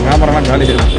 Camera காலி sir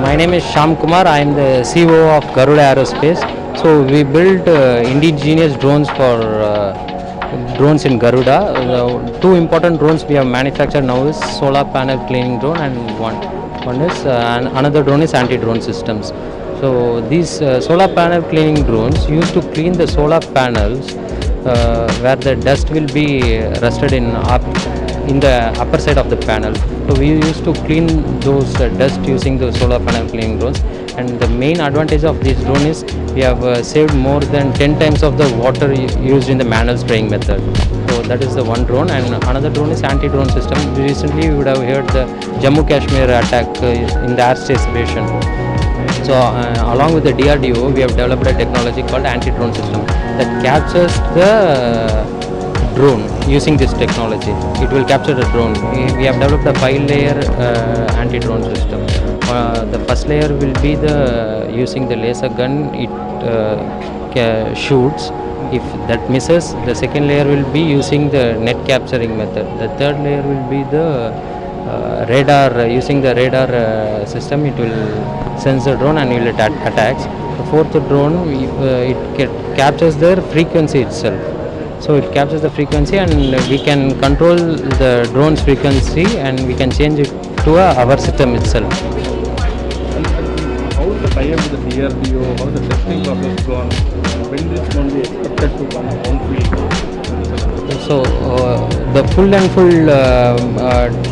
My name is Sham Kumar. I am the CEO of Garuda Aerospace. So we built indigenous drones for drones in Garuda. Two important drones we have manufactured now is solar panel cleaning drone, and one is and another drone is anti-drone systems. So these solar panel cleaning drones used to clean the solar panels where the dust will be rested in the upper side of the panel. So we used to clean those dust using the solar panel cleaning drones. And the main advantage of this drone is we have saved more than 10 times of the water used in the manual spraying method. So that is the one drone, and another drone is anti-drone system. Recently you would have heard the Jammu Kashmir attack in the air station. So along with the DRDO, we have developed a technology called anti-drone system that captures the drone using this technology. It will capture the drone. We have developed a 5-layer anti-drone system. The first layer will be the using the laser gun. It shoots. If that misses, the second layer will be using the net capturing method. The third layer will be the radar. Using the radar system, it will sense the drone and will attacks. The fourth drone, captures the frequency itself. So it captures the frequency, and we can control the drone's frequency, and we can change it to our system itself. How is the tie-up with the DRDO? How is the testing process gone? When this one be expected to come on field? So the full and full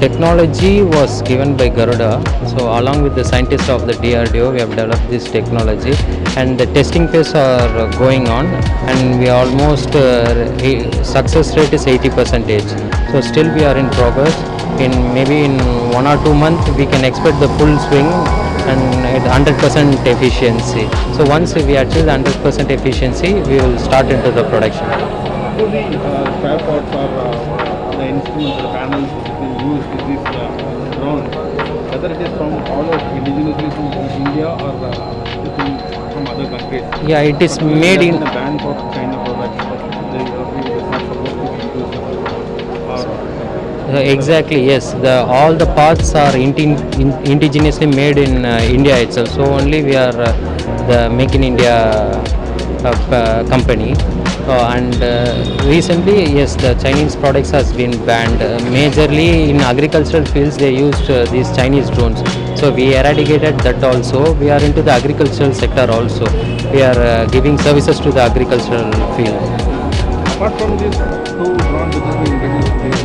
technology was given by Garuda. So along with the scientists of the DRDO, we have developed this technology, and the testing phase are going on, and we almost success rate is 80%. So still we are in progress. Maybe in 1 or 2 months we can expect the full swing and at 100% efficiency. So once we achieve the 100% efficiency, we will start into the production. How the spare parts or the instruments, the panels which have been used in this drone, whether it is from all of indigenously from India or from other countries? Yeah, it is made in. The ban for China products, but they are not supposed to be used. Exactly, yes. All the parts are indigenously made in India itself. So only we are the Make in India company. And recently, yes, the Chinese products has been banned. Majorly in agricultural fields, they used these Chinese drones. So we eradicated that also. We are into the agricultural sector also. We are giving services to the agricultural field. Apart from these two drones which have been introduced,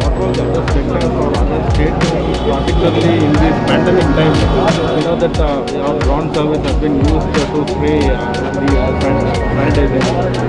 what was the other sectors or other states, particularly in this pandemic time? We know that our drone service has been used to spray the sanitizing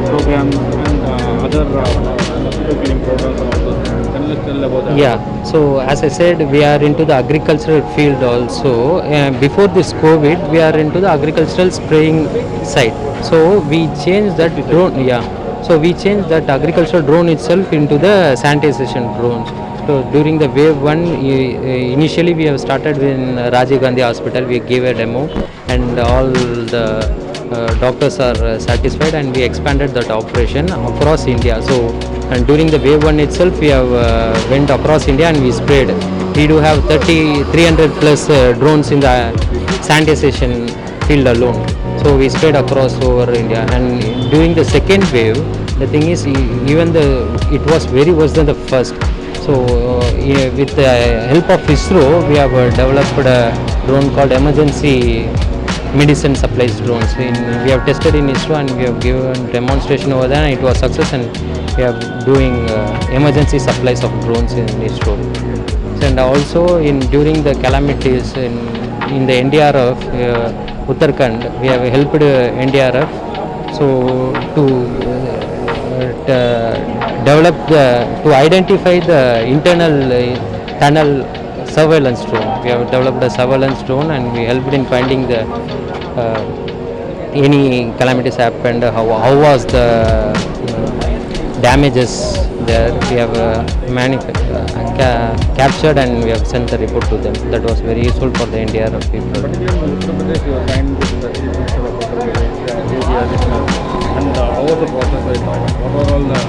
programs and other mosquito killing programs and all those. Can you tell about that? Yeah, so as I said, we are into the agricultural field also. Before this COVID, we are into the agricultural spraying side. So we changed that drone. Yeah, so we changed that agricultural drone itself into the sanitization drones. So during the wave one, initially we have started in Rajiv Gandhi Hospital. We gave a demo, and all the doctors are satisfied, and we expanded that operation across India. So, and during the wave one itself, we have went across India and we sprayed. We do have 300 plus drones in the sanitization field alone. So we spread across over India, and during the second wave, the thing is, it was very worse than the first. So with the help of ISRO, we have developed a drone called emergency medicine supplies drones. We have tested in ISRO, and we have given demonstration over there, and it was success, and we are doing emergency supplies of drones in ISRO. And also during the calamities in the NDRF, Uttarakhand, we have helped NDRF so to identify the internal tunnel surveillance drone. We have developed a surveillance drone, and we helped in finding the any calamities happened, how was the damages there. We have captured, and we have sent the report to them. That was very useful for the NDRF people. Particularly in Uttar Pradesh, you are signed with the Chief Minister of Uttar Pradesh, Yogi Adityanath, and how was the process right now? What are all the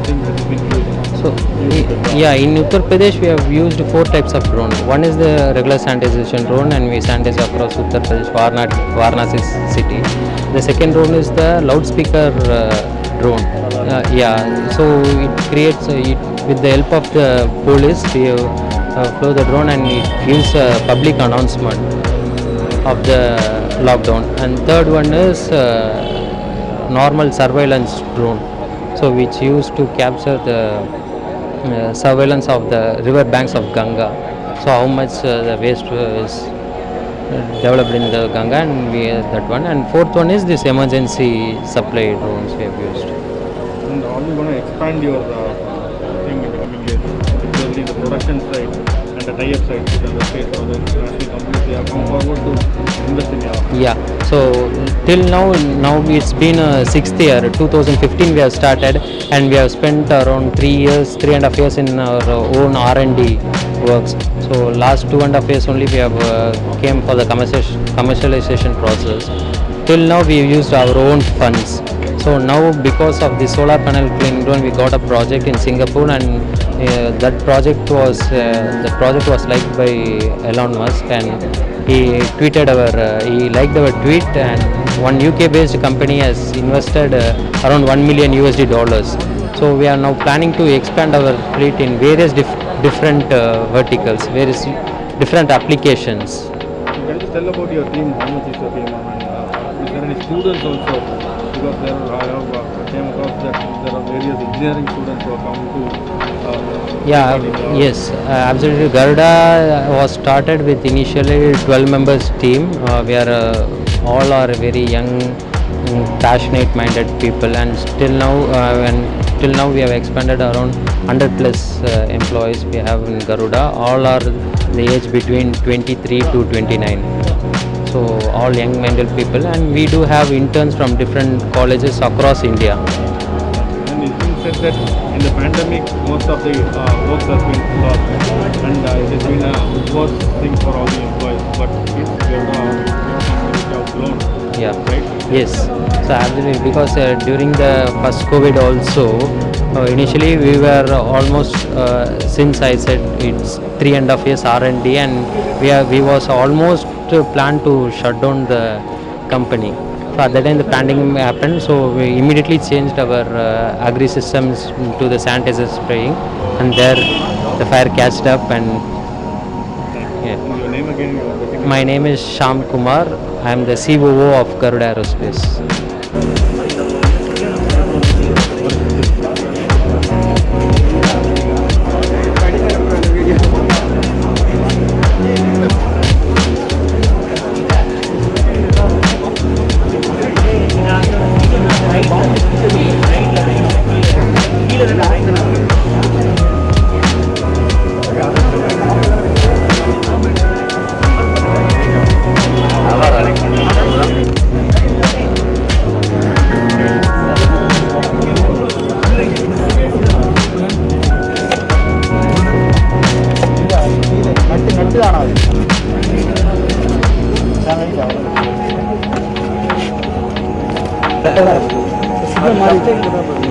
things that have been used? So, yeah, in Uttar Pradesh we have used 4 types of drone. One is the regular sanitization drone, and we sanitize across Uttar Pradesh, Varanasi city. The second drone is the loudspeaker drone. Yeah, so it creates with the help of the police. We flow the drone and it gives a public announcement of the lockdown. And third one is normal surveillance drone, so which used to capture the surveillance of the river banks of Ganga. So how much the waste is developed in the Ganga, and we that one. And fourth one is this emergency supply drones we have used. And are you going to expand your thing in the coming years, particularly the production side and the tie-up side with the state or the international companies? They have come forward to invest in your. Yeah, so till now it's been a sixth year. 2015 we have started, and we have spent around 3.5 years in our own R&D works. So last 2.5 years only we have came for the commercialization process. Till now we used our own funds. So now because of the solar panel cleaning drone, we got a project in Singapore, and that project was liked by Elon Musk, and he tweeted he liked our tweet, and one UK based company has invested around $1 million USD. So we are now planning to expand our fleet in various different verticals, various different applications. So can you just tell about your team? How much is your team? And is there any students also? Because I have came across that there are various engineering students who are coming to. Yes, absolutely. Garuda was started with initially 12 members team. We are all are very young, passionate minded people, and till now we have expanded around 100 plus employees we have in Garuda. All are the age between 23 to 29. So all young minded people, and we do have interns from different colleges across India. And it's been said that in the pandemic, most of the works has been lost, and it has been a worst thing for all the employees. But it's which have grown. Yeah. Right. Yes. So absolutely, because during the first COVID also, initially we were almost since I said it's 3.5 years R&D, and we was almost planned to shut down the company. So at that time the pandemic happened, so we immediately changed our agri systems to the sanitizer spraying, and there the fire catched up. And yeah. Your name again? My name is Sham Kumar. I am the COO of Garuda Aerospace. Signal मारी